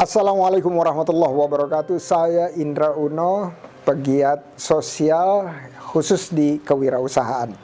Assalamualaikum warahmatullahi wabarakatuh. Saya Indra Uno, pegiat sosial khusus di kewirausahaan.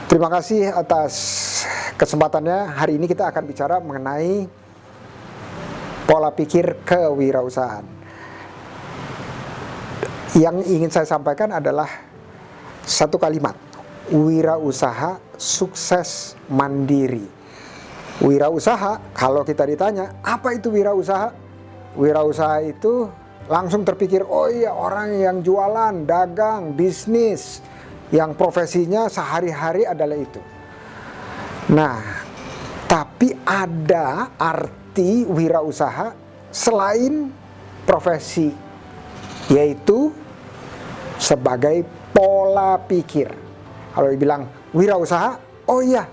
Terima kasih atas kesempatannya. Hari ini kita akan bicara mengenai pola pikir kewirausahaan. Yang ingin saya sampaikan adalah satu kalimat: wirausaha sukses mandiri. Wirausaha, kalau kita ditanya, apa itu wirausaha? Wirausaha itu langsung terpikir, oh iya, orang yang jualan, dagang, bisnis, yang profesinya sehari-hari adalah itu. Nah, tapi ada arti wirausaha selain profesi, yaitu sebagai pola pikir. Kalau dibilang wirausaha, oh iya,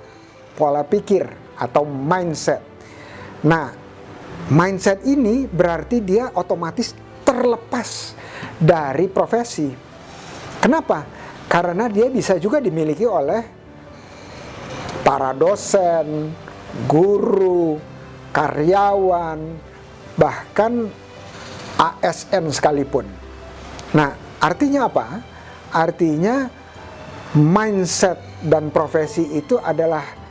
pola pikir atau mindset. Nah, mindset ini berarti dia otomatis terlepas dari profesi. Kenapa? Karena dia bisa juga dimiliki oleh para dosen, guru, karyawan, bahkan ASN sekalipun. Nah, artinya apa? Artinya mindset dan profesi itu adalah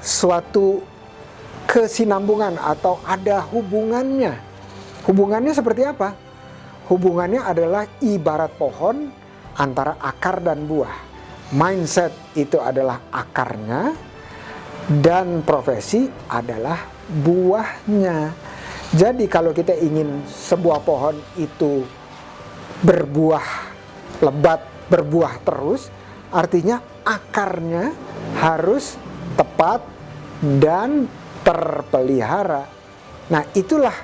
suatu kesinambungan atau ada hubungannya. Hubungannya seperti apa? Hubungannya adalah ibarat pohon antara akar dan buah. Mindset itu adalah akarnya dan profesi adalah buahnya. Jadi kalau kita ingin sebuah pohon itu berbuah lebat, berbuah terus, artinya akarnya harus tepat dan terpelihara. Nah, itulah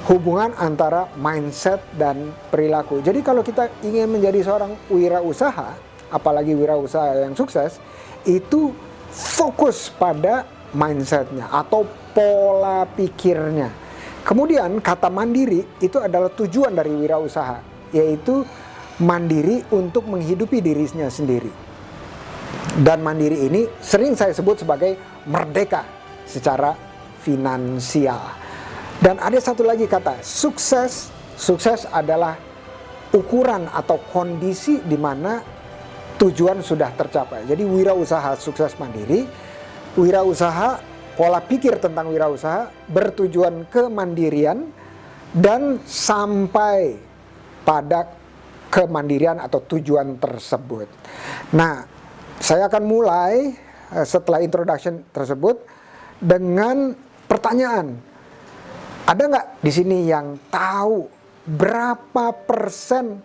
hubungan antara mindset dan perilaku. Jadi kalau kita ingin menjadi seorang wirausaha, apalagi wirausaha yang sukses, itu fokus pada mindsetnya atau pola pikirnya. Kemudian kata mandiri itu adalah tujuan dari wirausaha, yaitu mandiri untuk menghidupi dirinya sendiri. Dan mandiri ini sering saya sebut sebagai merdeka secara finansial. Dan ada satu lagi kata, sukses. Sukses adalah ukuran atau kondisi di mana tujuan sudah tercapai. Jadi wirausaha sukses mandiri, wirausaha, pola pikir tentang wirausaha bertujuan kemandirian dan sampai pada kemandirian atau tujuan tersebut. Nah, saya akan mulai setelah introduction tersebut dengan pertanyaan. Ada nggak di sini yang tahu berapa persen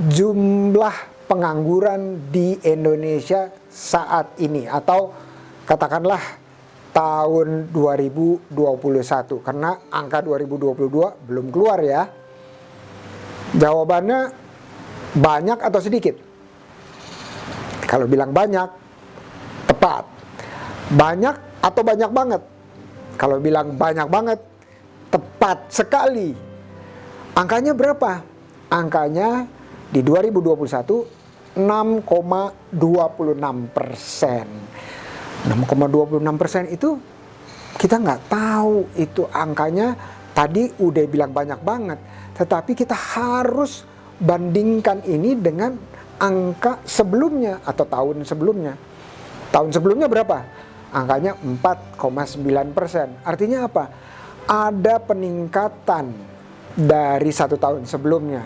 jumlah pengangguran di Indonesia saat ini? Atau katakanlah tahun 2021, karena angka 2022 belum keluar ya. Jawabannya banyak atau sedikit? Kalau bilang banyak, tepat. Banyak atau banyak banget? Kalau bilang banyak banget, tepat sekali. Angkanya berapa? Angkanya di 2021 6,26%. 6,26% itu kita nggak tahu itu angkanya. Tadi udah bilang banyak banget, tetapi kita harus bandingkan ini dengan angka sebelumnya atau tahun sebelumnya. Tahun sebelumnya berapa? Angkanya 4,9%. Artinya apa? Ada peningkatan dari satu tahun sebelumnya.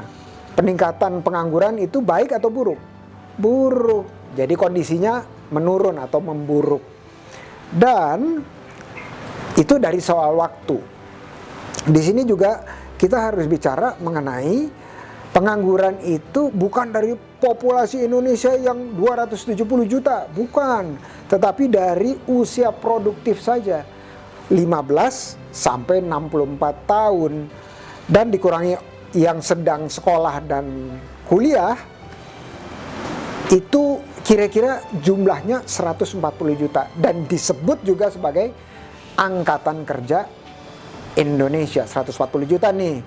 Peningkatan pengangguran itu baik atau buruk? Buruk. Jadi kondisinya menurun atau memburuk. Dan itu dari soal waktu. Di sini juga kita harus bicara mengenai pengangguran itu bukan dari populasi Indonesia yang 270 juta, bukan. Tetapi dari usia produktif saja, 15 sampai 64 tahun. Dan dikurangi yang sedang sekolah dan kuliah, itu kira-kira jumlahnya 140 juta. Dan disebut juga sebagai angkatan kerja Indonesia, 140 juta nih.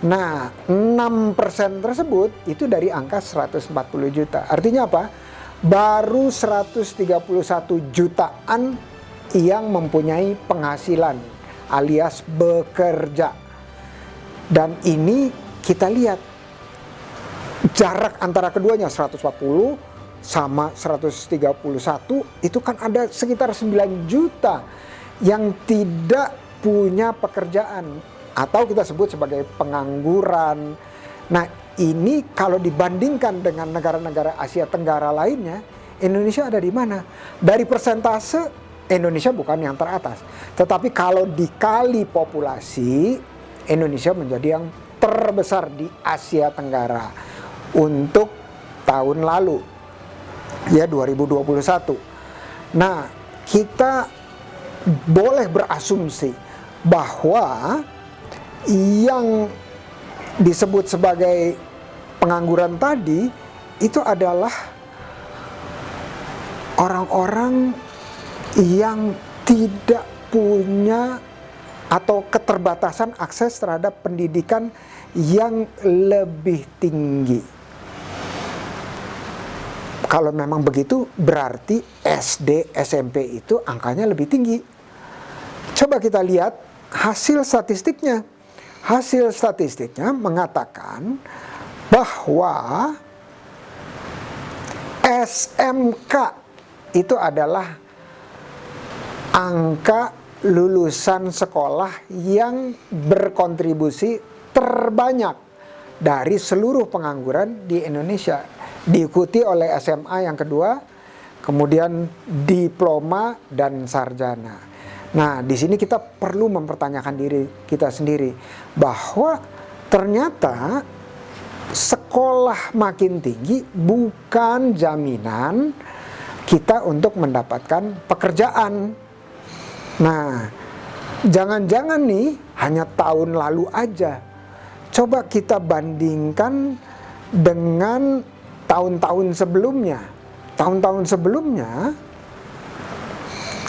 Nah, 6% tersebut itu dari angka 140 juta. Artinya apa? Baru 131 jutaan yang mempunyai penghasilan alias bekerja. Dan ini kita lihat jarak antara keduanya 140 sama 131 itu kan ada sekitar 9 juta yang tidak punya pekerjaan atau kita sebut sebagai pengangguran. Nah, ini kalau dibandingkan dengan negara-negara Asia Tenggara lainnya, Indonesia ada di mana? Dari persentase, Indonesia bukan yang teratas. Tetapi kalau dikali populasi, Indonesia menjadi yang terbesar di Asia Tenggara untuk tahun lalu, ya 2021. Nah, kita boleh berasumsi bahwa yang disebut sebagai pengangguran tadi itu adalah orang-orang yang tidak punya atau keterbatasan akses terhadap pendidikan yang lebih tinggi. Kalau memang begitu, berarti SD, SMP itu angkanya lebih tinggi. Coba kita lihat hasil statistiknya. Hasil statistiknya mengatakan bahwa SMK itu adalah angka lulusan sekolah yang berkontribusi terbanyak dari seluruh pengangguran di Indonesia. Diikuti oleh SMA yang kedua, kemudian diploma dan sarjana. Nah, di sini kita perlu mempertanyakan diri kita sendiri bahwa ternyata sekolah makin tinggi bukan jaminan kita untuk mendapatkan pekerjaan. Nah, jangan-jangan nih hanya tahun lalu aja. Coba kita bandingkan dengan tahun-tahun sebelumnya. Tahun-tahun sebelumnya,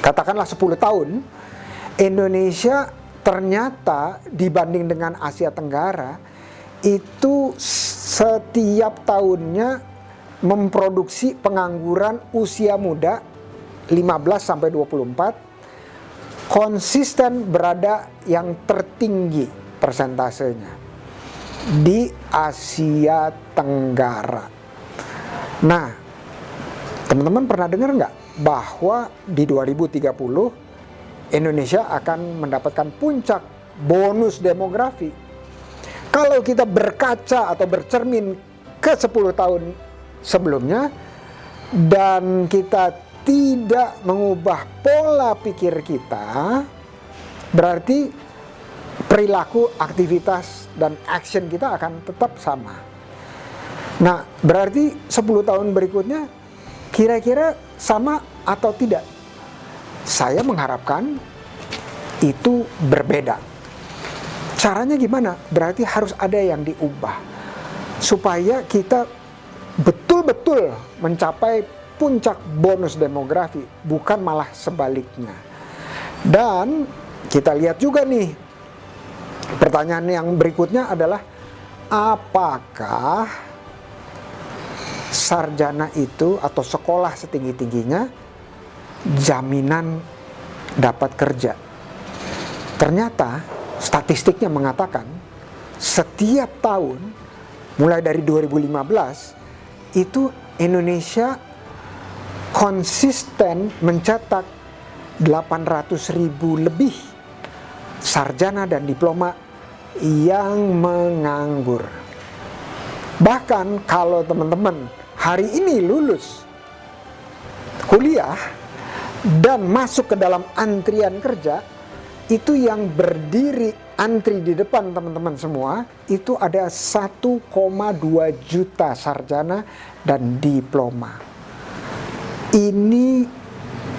katakanlah 10 tahun, Indonesia ternyata dibanding dengan Asia Tenggara, itu setiap tahunnya memproduksi pengangguran usia muda 15-24, konsisten berada yang tertinggi persentasenya di Asia Tenggara. Nah, teman-teman pernah dengar nggak bahwa di 2030 Indonesia akan mendapatkan puncak bonus demografi? Kalau kita berkaca atau bercermin ke 10 tahun sebelumnya dan kita tidak mengubah pola pikir kita, berarti perilaku, aktivitas, dan action kita akan tetap sama. Nah, berarti 10 tahun berikutnya kira-kira sama atau tidak? Saya mengharapkan itu berbeda. Caranya gimana? Berarti harus ada yang diubah supaya kita betul-betul mencapai puncak bonus demografi, bukan malah sebaliknya. Dan kita lihat juga nih, pertanyaan yang berikutnya adalah apakah sarjana itu atau sekolah setinggi-tingginya jaminan dapat kerja? Ternyata statistiknya mengatakan setiap tahun mulai dari 2015 itu Indonesia konsisten mencetak 800.000 lebih sarjana dan diploma yang menganggur. Bahkan kalau teman-teman hari ini lulus kuliah dan masuk ke dalam antrian kerja, itu yang berdiri antri di depan teman-teman semua, itu ada 1,2 juta sarjana dan diploma. Ini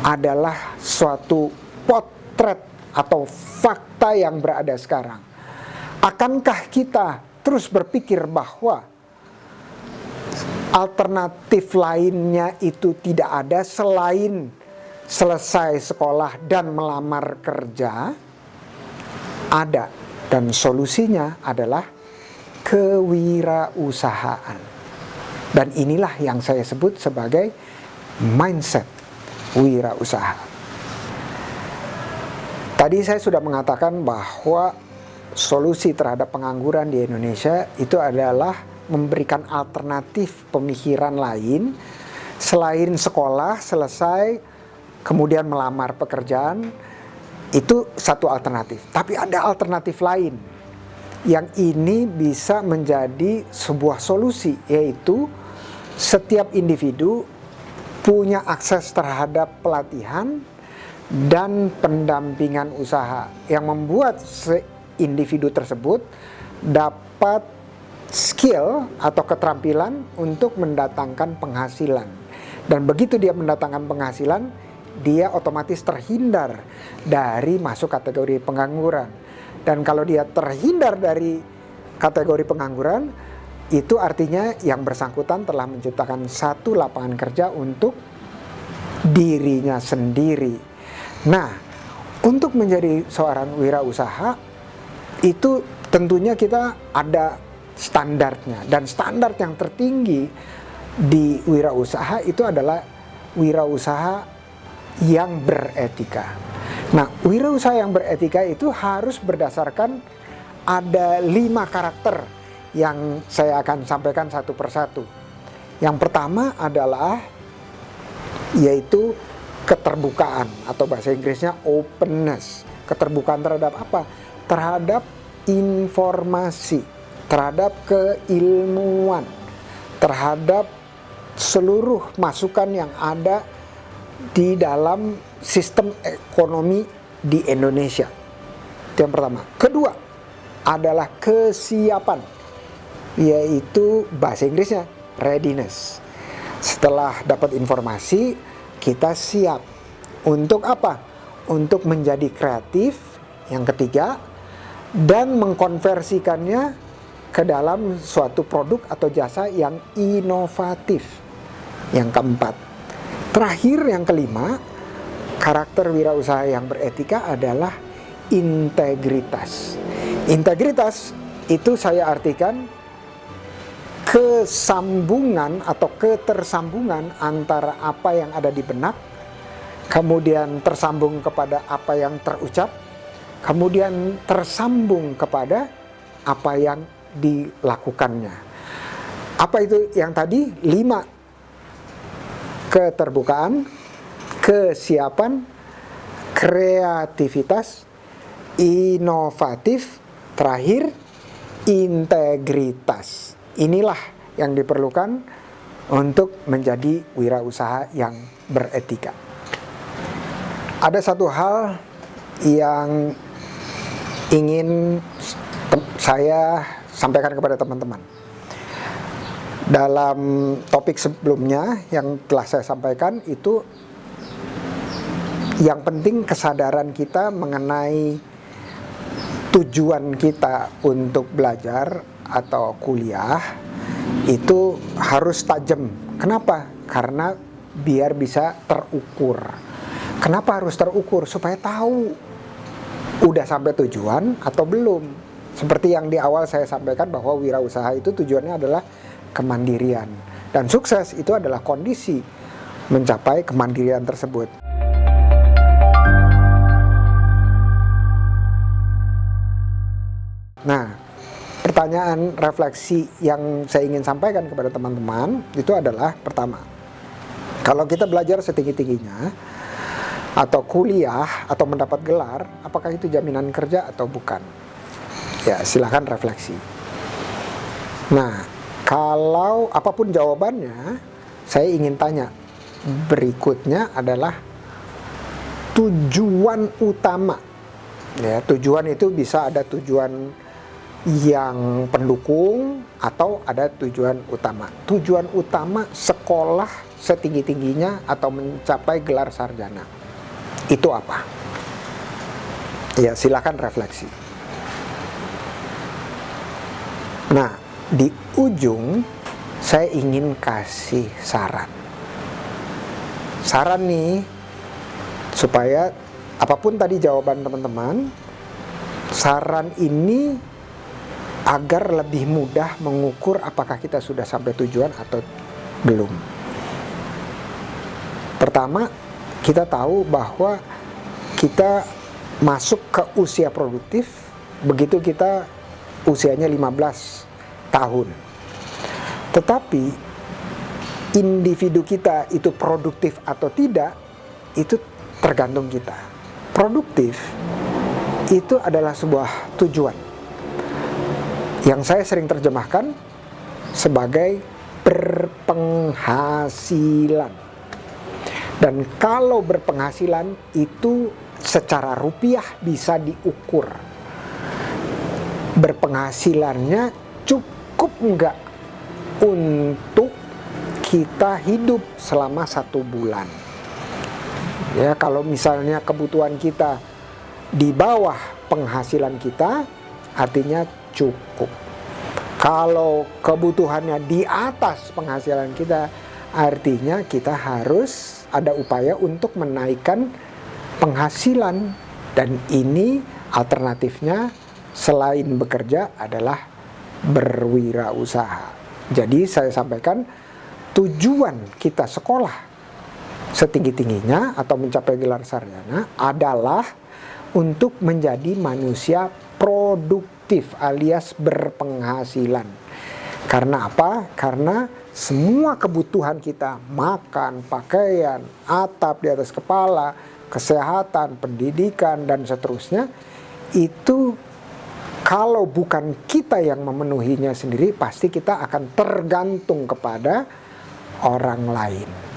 adalah suatu potret atau fakta yang berada sekarang. Akankah kita terus berpikir bahwa alternatif lainnya itu tidak ada selain selesai sekolah dan melamar kerja? Ada, dan solusinya adalah kewirausahaan. Dan inilah yang saya sebut sebagai mindset wirausaha. Tadi saya sudah mengatakan bahwa solusi terhadap pengangguran di Indonesia itu adalah memberikan alternatif pemikiran lain selain sekolah selesai kemudian melamar pekerjaan. Itu satu alternatif. Tapi ada alternatif lain yang ini bisa menjadi sebuah solusi, yaitu setiap individu punya akses terhadap pelatihan dan pendampingan usaha yang membuat individu tersebut dapat skill atau keterampilan untuk mendatangkan penghasilan. Dan begitu dia mendatangkan penghasilan, dia otomatis terhindar dari masuk kategori pengangguran. Dan kalau dia terhindar dari kategori pengangguran, itu artinya yang bersangkutan telah menciptakan satu lapangan kerja untuk dirinya sendiri. Nah, untuk menjadi seorang wirausaha itu tentunya kita ada standarnya, dan standar yang tertinggi di wirausaha itu adalah wirausaha yang beretika. Nah, wirausaha yang beretika itu harus berdasarkan ada 5 karakter yang saya akan sampaikan satu persatu. Yang pertama adalah yaitu keterbukaan, atau bahasa Inggrisnya openness. Keterbukaan terhadap apa? Terhadap informasi, terhadap keilmuan, terhadap seluruh masukan yang ada di dalam sistem ekonomi di Indonesia. Itu yang pertama. Kedua adalah kesiapan, yaitu bahasa Inggrisnya readiness. Setelah dapat informasi, kita siap untuk apa? Untuk menjadi kreatif, yang ketiga, dan mengkonversikannya ke dalam suatu produk atau jasa yang inovatif, yang keempat. Terakhir, yang kelima, karakter wirausaha yang beretika adalah integritas. Integritas itu saya artikan kesambungan atau ketersambungan antara apa yang ada di benak, kemudian tersambung kepada apa yang terucap, kemudian tersambung kepada apa yang dilakukannya. Apa itu yang tadi? 5. Keterbukaan, kesiapan, kreativitas, inovatif, terakhir integritas. Inilah yang diperlukan untuk menjadi wirausaha yang beretika. Ada satu hal yang ingin saya sampaikan kepada teman-teman. Dalam topik sebelumnya yang telah saya sampaikan itu, yang penting kesadaran kita mengenai tujuan kita untuk belajar atau kuliah itu harus tajam. Kenapa? Karena biar bisa terukur. Kenapa harus terukur? Supaya tahu udah sampai tujuan atau belum. Seperti yang di awal saya sampaikan bahwa wirausaha itu tujuannya adalah kemandirian, dan sukses itu adalah kondisi mencapai kemandirian tersebut. Nah, pertanyaan refleksi yang saya ingin sampaikan kepada teman-teman itu adalah, pertama, kalau kita belajar setinggi-tingginya atau kuliah atau mendapat gelar, apakah itu jaminan kerja atau bukan? Ya, silahkan refleksi. Nah, kalau apapun jawabannya, saya ingin tanya berikutnya adalah tujuan utama. Ya, tujuan itu bisa ada tujuan yang pendukung atau ada tujuan utama. Tujuan utama sekolah setinggi-tingginya atau mencapai gelar sarjana. Itu apa? Ya, silakan refleksi. Nah, di ujung saya ingin kasih saran. Saran nih, supaya apapun tadi jawaban teman-teman, saran ini agar lebih mudah mengukur apakah kita sudah sampai tujuan atau belum. Pertama, kita tahu bahwa kita masuk ke usia produktif begitu kita usianya 15 tahun. Tetapi individu kita itu produktif atau tidak, itu tergantung kita. Produktif itu adalah sebuah tujuan yang saya sering terjemahkan sebagai berpenghasilan. Dan kalau berpenghasilan itu secara rupiah bisa diukur. Berpenghasilannya cukup nggak untuk kita hidup selama 1 bulan. Ya, kalau misalnya kebutuhan kita di bawah penghasilan kita, artinya cukup. Kalau kebutuhannya di atas penghasilan kita, artinya kita harus ada upaya untuk menaikkan penghasilan. Dan ini alternatifnya selain bekerja adalah berwirausaha. Jadi saya sampaikan, tujuan kita sekolah setinggi-tingginya atau mencapai gelar sarjana adalah untuk menjadi manusia produktif alias berpenghasilan. Karena apa? Karena semua kebutuhan kita, makan, pakaian, atap di atas kepala, kesehatan, pendidikan, dan seterusnya, itu kalau bukan kita yang memenuhinya sendiri, pasti kita akan tergantung kepada orang lain.